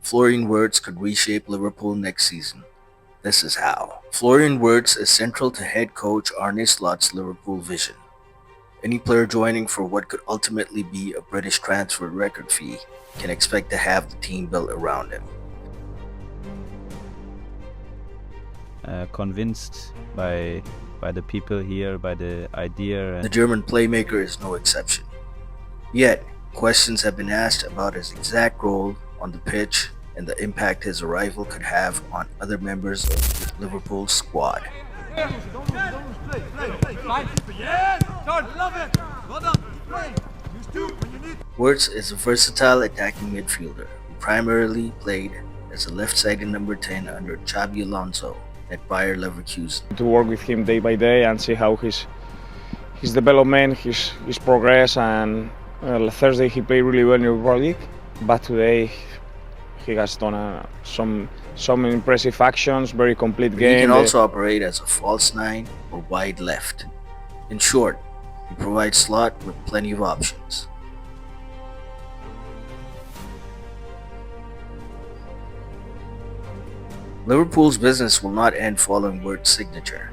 Florian Wirtz could reshape Liverpool next season. This is how. Florian Wirtz is central to head coach Arne Slot's Liverpool vision. Any player joining for what could ultimately be a British transfer record fee can expect to have the team built around him. Convinced by the people here, by the idea. The German playmaker is no exception. Yet, questions have been asked about his exact role on the pitch and the impact his arrival could have on other members of Liverpool's squad. Wirtz is a versatile attacking midfielder who primarily played as a left-sided number 10 under Xabi Alonso at Bayer Leverkusen. To work with him day by day and see how his development, his progress, and Thursday he played really well in the Europa League, but today he has done some impressive actions, very complete game. He can also operate as a false nine or wide left. In short, he provides Slot with plenty of options. Liverpool's business will not end following Wirtz's signature.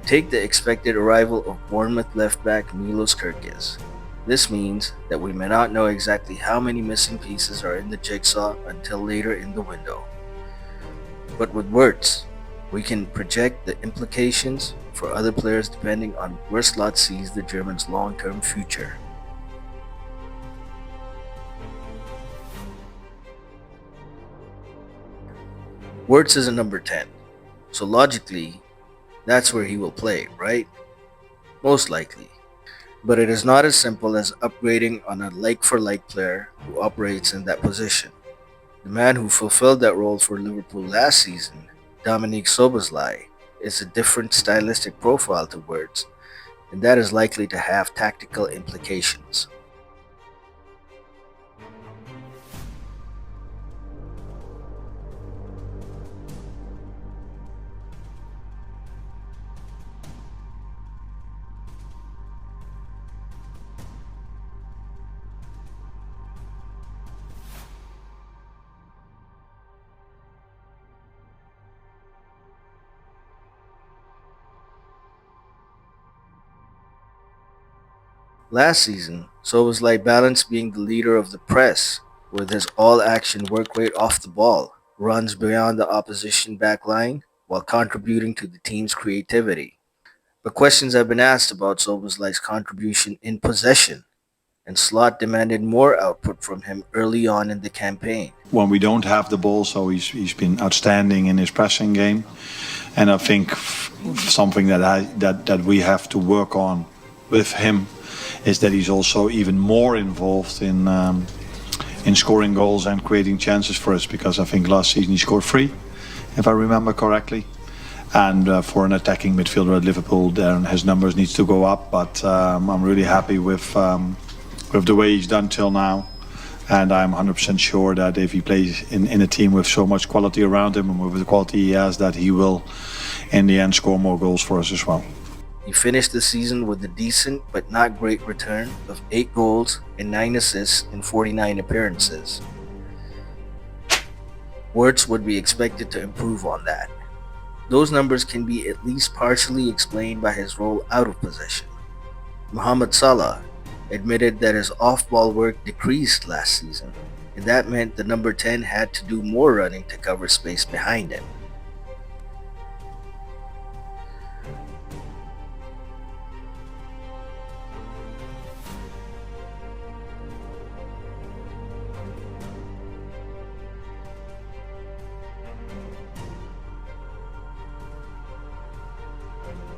Take the expected arrival of Bournemouth left-back Milos Kerkez. This means that we may not know exactly how many missing pieces are in the jigsaw until later in the window. But with Wirtz, we can project the implications for other players depending on where Slot sees the German's long-term future. Wirtz is a number 10, so logically, that's where he will play, right? Most likely. But it is not as simple as upgrading on a like-for-like player who operates in that position. The man who fulfilled that role for Liverpool last season, Dominique Szoboszlai, is a different stylistic profile to Wirtz, and that is likely to have tactical implications. Last season, Szoboszlai balanced being the leader of the press with his all-action work rate off the ball, runs beyond the opposition backline, while contributing to the team's creativity. But questions have been asked about Szoboszlai's contribution in possession, and Slot demanded more output from him early on in the campaign. When we don't have the ball, so he's been outstanding in his pressing game, and I think something that we have to work on with him is that he's also even more involved in scoring goals and creating chances for us, because I think last season he scored 3, if I remember correctly. And for an attacking midfielder at Liverpool, his numbers needs to go up. But I'm really happy with the way he's done till now, and I'm 100% sure that if he plays in a team with so much quality around him and with the quality he has, that he will in the end score more goals for us as well. He finished the season with a decent but not great return of 8 goals and 9 assists in 49 appearances. Wirtz would be expected to improve on that. Those numbers can be at least partially explained by his role out of possession. Mohamed Salah admitted that his off-ball work decreased last season, and that meant the number 10 had to do more running to cover space behind him.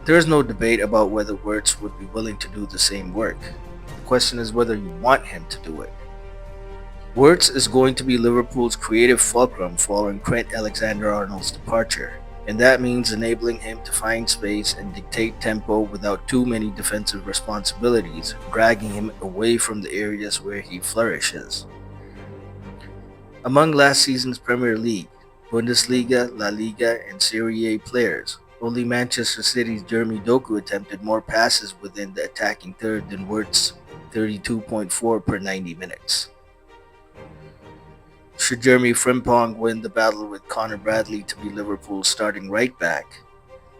There is no debate about whether Wirtz would be willing to do the same work. The question is whether you want him to do it. Wirtz is going to be Liverpool's creative fulcrum following Trent Alexander-Arnold's departure, and that means enabling him to find space and dictate tempo without too many defensive responsibilities, dragging him away from the areas where he flourishes. Among last season's Premier League, Bundesliga, La Liga, and Serie A players, only Manchester City's Jeremy Doku attempted more passes within the attacking third than Wirtz, 32.4 per 90 minutes. Should Jeremy Frimpong win the battle with Connor Bradley to be Liverpool's starting right back,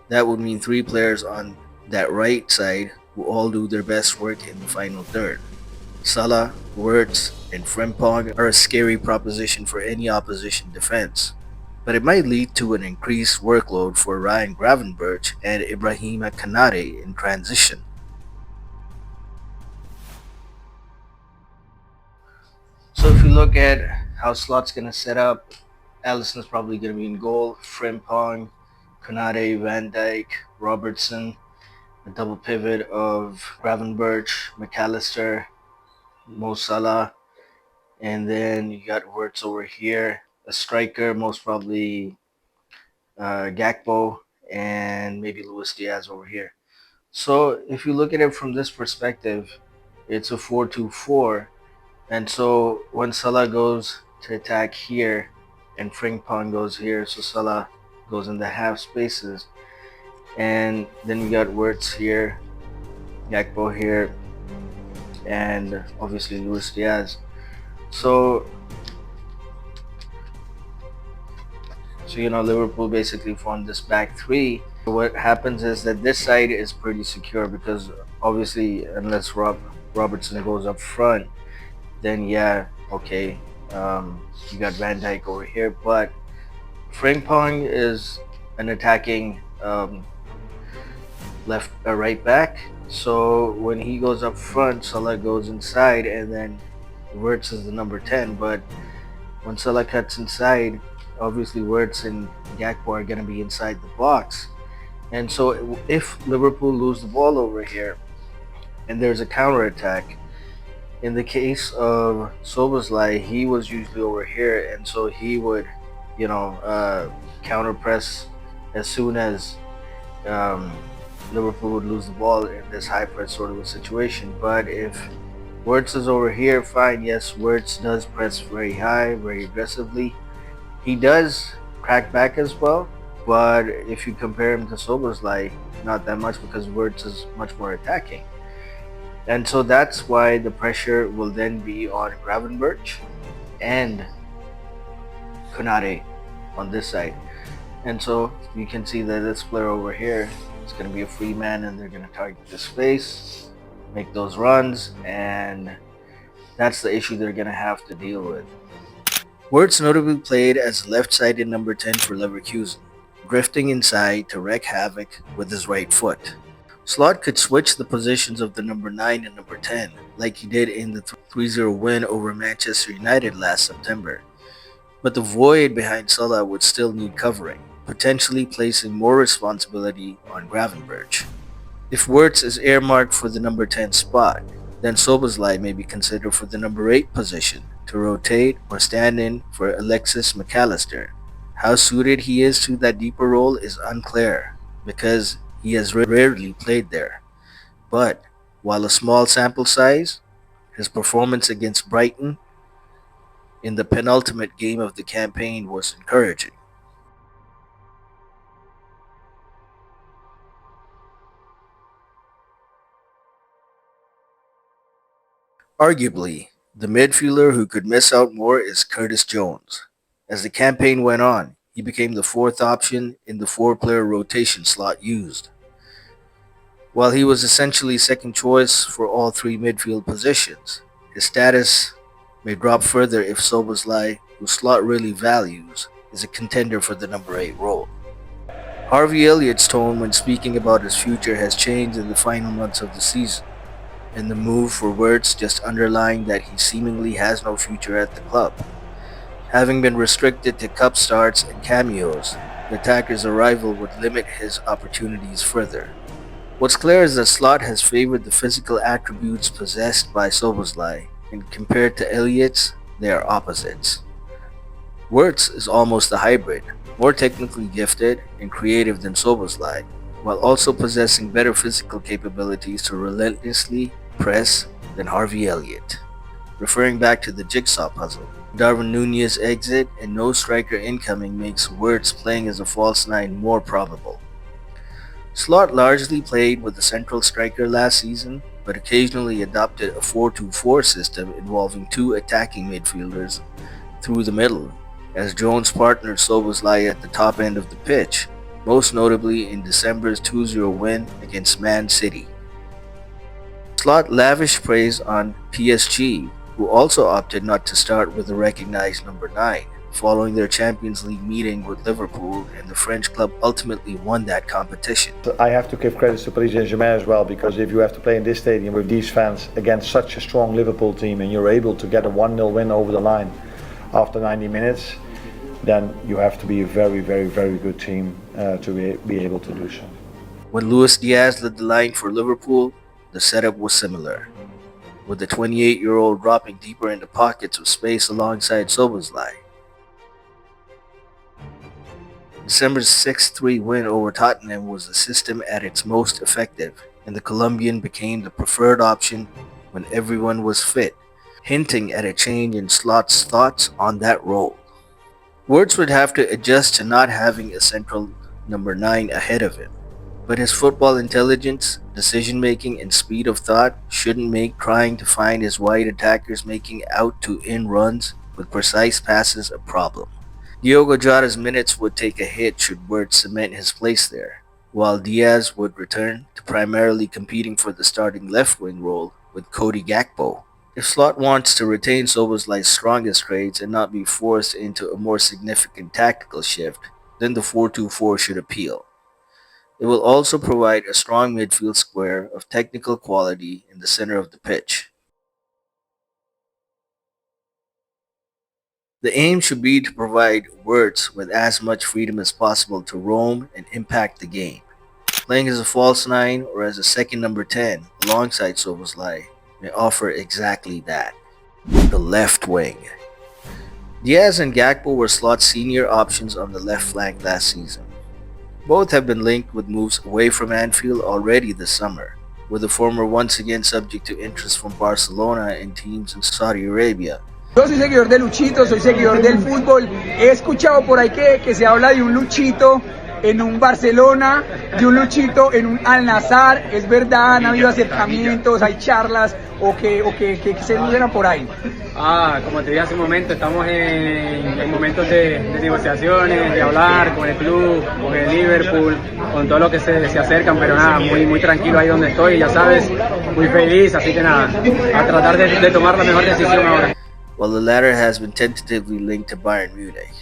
that would mean 3 players on that right side who all do their best work in the final third. Salah, Wirtz, and Frimpong are a scary proposition for any opposition defense, but it might lead to an increased workload for Ryan Gravenberch and Ibrahima Kanate in transition. So if you look at how Slot's going to set up, Alisson's probably going to be in goal, Frimpong, Konate, Van Dijk, Robertson, a double pivot of Gravenberch, McAllister, Mo Salah, and then you got Wirtz over here, a striker, most probably Gakpo, and maybe Luis Diaz over here. So if you look at it from this perspective, it's a 4-2-4, and so when Salah goes to attack here and Frimpong goes here, so Salah goes in the half spaces, and then we got Wirtz here, Gakpo here, and obviously Luis Diaz. So Liverpool basically formed this back three. What happens is that this side is pretty secure because obviously unless Robertson goes up front, then yeah, okay, you got Van Dijk over here, but Frimpong is an attacking right back. So when he goes up front, Salah goes inside, and then Wirtz is the number 10. But when Salah cuts inside, obviously Wirtz and Gakpo are going to be inside the box. And so if Liverpool lose the ball over here and there's a counter attack, in the case of Szoboszlai, he was usually over here, and so he would counter press as soon as Liverpool would lose the ball in this high press sort of a situation. But if Wirtz is over here, fine, yes, Wirtz does press very high, very aggressively. He does crack back as well, but if you compare him to Szoboszlai, not that much, because Wirtz is much more attacking. And so that's why the pressure will then be on Gravenberch and Konate on this side. And so you can see that this player over here is going to be a free man, and they're going to target the space, make those runs, and that's the issue they're going to have to deal with. Wirtz notably played as left-sided number 10 for Leverkusen, drifting inside to wreak havoc with his right foot. Slot could switch the positions of the number 9 and number 10, like he did in the 3-0 win over Manchester United last September. But the void behind Salah would still need covering, potentially placing more responsibility on Gravenberch. If Wirtz is earmarked for the number 10 spot, then Szoboszlai may be considered for the number 8 position to rotate or stand in for Alexis McAllister. How suited he is to that deeper role is unclear, because he has rarely played there. But while a small sample size, his performance against Brighton in the penultimate game of the campaign was encouraging. Arguably, the midfielder who could miss out more is Curtis Jones. As the campaign went on, he became the 4th option in the 4-player rotation Slot used. While he was essentially second choice for all 3 midfield positions, his status may drop further if Szoboszlai, who Slot really values, is a contender for the number 8 role. Harvey Elliott's tone when speaking about his future has changed in the final months of the season, and the move for Wirtz just underlying that he seemingly has no future at the club. Having been restricted to cup starts and cameos, the attacker's arrival would limit his opportunities further. What's clear is that Slot has favored the physical attributes possessed by Szoboszlai, and compared to Elliott's, they are opposites. Wirtz is almost a hybrid, more technically gifted and creative than Szoboszlai, while also possessing better physical capabilities to relentlessly press than Harvey Elliott. Referring back to the jigsaw puzzle, Darwin Núñez's exit and no striker incoming makes Wirtz playing as a false 9 more probable. Slot largely played with a central striker last season, but occasionally adopted a 4-2-4 system involving 2 attacking midfielders through the middle, as Jones partnered Szoboszlai at the top end of the pitch, most notably in December's 2-0 win against Man City. Slot lavished praise on PSG, who also opted not to start with the recognized number 9, following their Champions League meeting with Liverpool, and the French club ultimately won that competition. I have to give credit to Paris Saint-Germain as well, because if you have to play in this stadium with these fans against such a strong Liverpool team and you're able to get a 1-0 win over the line after 90 minutes, then you have to be a very, very, very good team to be able to do so. When Luis Diaz led the line for Liverpool, the setup was similar, with the 28-year-old dropping deeper into pockets of space alongside Szoboszlai. December's 6-3 win over Tottenham was the system at its most effective, and the Colombian became the preferred option when everyone was fit, hinting at a change in Slot's thoughts on that role. Wirtz would have to adjust to not having a central number 9 ahead of him, but his football intelligence, decision-making, and speed of thought shouldn't make trying to find his wide attackers making out-to-in runs with precise passes a problem. Diogo Jota's minutes would take a hit should Wirtz cement his place there, while Diaz would return to primarily competing for the starting left wing role with Cody Gakpo. If Slot wants to retain Szoboszlai's strongest traits and not be forced into a more significant tactical shift, then the 4-2-4 should appeal. It will also provide a strong midfield square of technical quality in the center of the pitch. The aim should be to provide Wirtz with as much freedom as possible to roam and impact the game. Playing as a false 9 or as a second number 10 alongside Szoboszlai may offer exactly that. The left wing. Diaz and Gakpo were Slot's senior options on the left flank last season. Both have been linked with moves away from Anfield already this summer, with the former once again subject to interest from Barcelona and teams in Saudi Arabia. Yo soy seguidor de Luchito, soy seguidor del fútbol. He escuchado por ahí que se habla de un Luchito en un Barcelona, de un Luchito en un Al Nassr. Es verdad, han habido acercamientos, hay charlas o que se suena por ahí. Como te dije hace un momento, estamos en momentos de negociaciones, de hablar con el club, con el Liverpool, con todo lo que se acercan, pero nada, muy tranquilo ahí donde estoy, ya sabes, muy feliz, así que nada, a tratar de tomar la mejor decisión ahora. While the latter has been tentatively linked to Bayern Munich.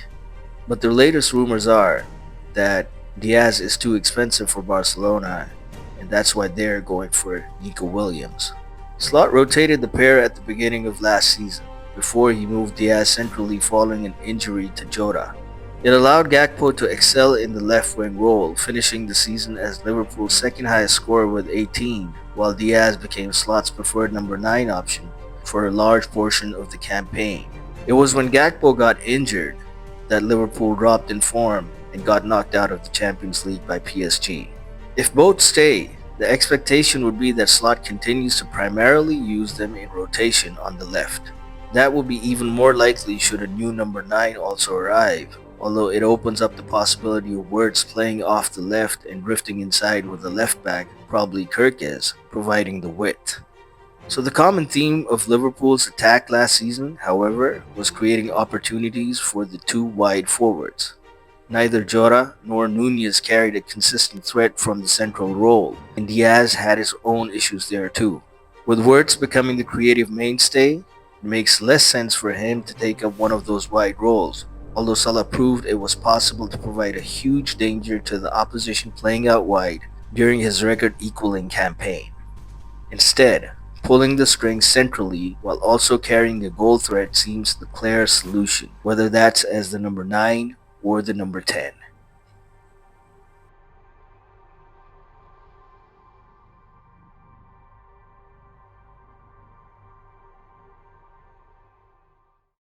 But the latest rumors are that Diaz is too expensive for Barcelona, and that's why they're going for Nico Williams. Slot rotated the pair at the beginning of last season, before he moved Diaz centrally following an injury to Jota. It allowed Gakpo to excel in the left wing role, finishing the season as Liverpool's second highest scorer with 18, while Diaz became Slot's preferred number 9 option for a large portion of the campaign. It was when Gakpo got injured that Liverpool dropped in form and got knocked out of the Champions League by PSG. If both stay, the expectation would be that Slot continues to primarily use them in rotation on the left. That will be even more likely should a new number 9 also arrive, although it opens up the possibility of Wirtz playing off the left and drifting inside with the left back, probably Kirkes, providing the width. So the common theme of Liverpool's attack last season, however, was creating opportunities for the two wide forwards. Neither Jota nor Nunez carried a consistent threat from the central role, and Diaz had his own issues there too. With Wirtz becoming the creative mainstay, it makes less sense for him to take up one of those wide roles, although Salah proved it was possible to provide a huge danger to the opposition playing out wide during his record-equaling campaign. Instead, pulling the strings centrally while also carrying a goal threat seems the clear solution, whether that's as the number 9 or the number 10.